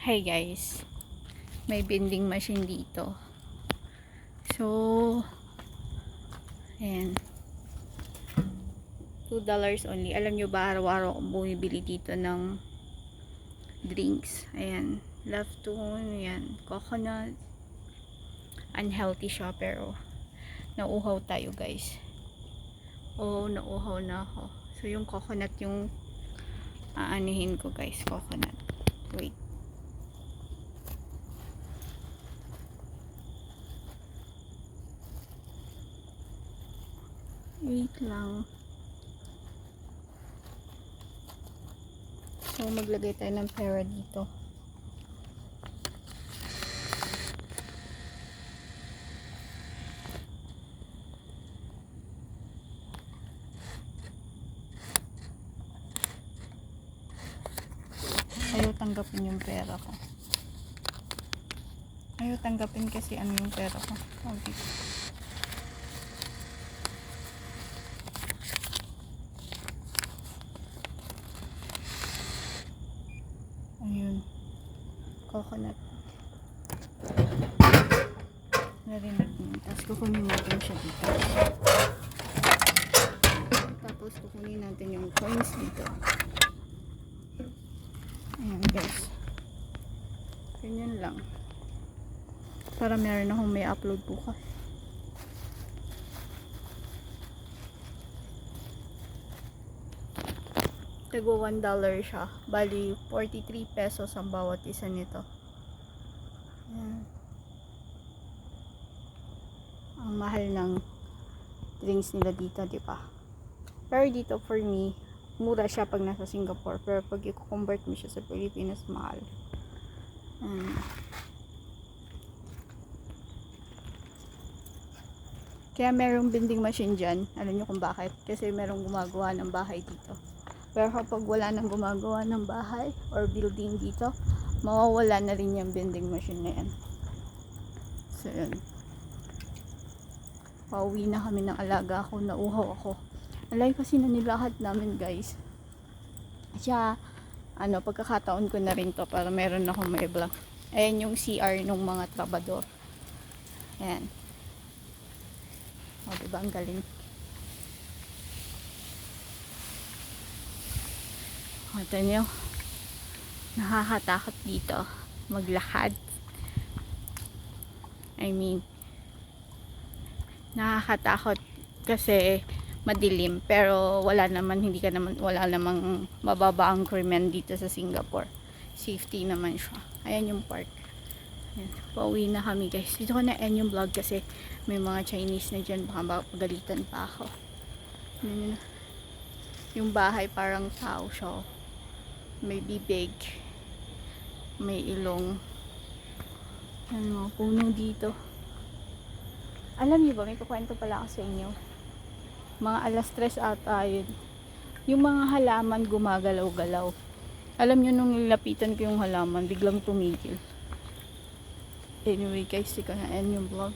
Hey guys, may vending machine dito. So, ayan. $2 only. Alam nyo ba, araw-araw akong bumibili dito ng drinks. Ayan. Leftoon, ayan. Coconut. Unhealthy siya, pero nauuhaw tayo guys. Oh, nauuhaw na ako. So, yung coconut yung aanihin ko guys. Coconut. Wait. Wait lang. So, maglagay tayo ng pera dito. Ayaw tanggapin yung pera ko. Ayaw tanggapin kasi ano yung pera ko. Oh, dito. Ayun. Coconut. Narinig niyo. Tapos kukunin natin siya dito. Tapos kukunin natin yung coins dito. Ayan guys. Ganyan lang. Para meron akong may upload bukas. Tago $1 siya. Bali, 43 pesos ang bawat isa nito. Ayan. Ang mahal ng drinks nila dito, di ba? Pero dito, for me, mura siya pag nasa Singapore. Pero pag i-convert mo siya sa Pilipinas, mahal. Kaya merong vending machine dyan. Alam nyo kung bakit? Kasi merong gumagawa ng bahay dito. Pero kapag wala nang gumagawa ng bahay or building dito, mawawala na rin yung vending machine na yan. So, yun. Pauwi na kami ng alaga ako. Nauhaw ako. Alay kasi na nilahat namin guys. Kaya, pagkakataon ko na rin to para meron akong may vlog. Ayan yung CR ng mga trabador. Ayan. O, diba ang galing? O, ito nyo. Nakakatakot dito. Maglakad. I mean, nakakatakot kasi madilim. Pero wala namang mababa ang krimen dito sa Singapore. Safety naman siya. Ayan yung park. Ayan. Pauwi na kami guys. Dito ko na end yung vlog kasi may mga Chinese na dyan. Baka pagalitan pa ako. Yung bahay parang tao siya. May bibig. May ilong. Ano, puno dito. Alam niyo ba, may kukwento pala ako sa inyo. Mga 3:00 ata yun. Yung mga halaman gumagalaw-galaw. Alam niyo nung nilapitan ko yung halaman, biglang tumigil. Anyway guys, tika na end yung vlog.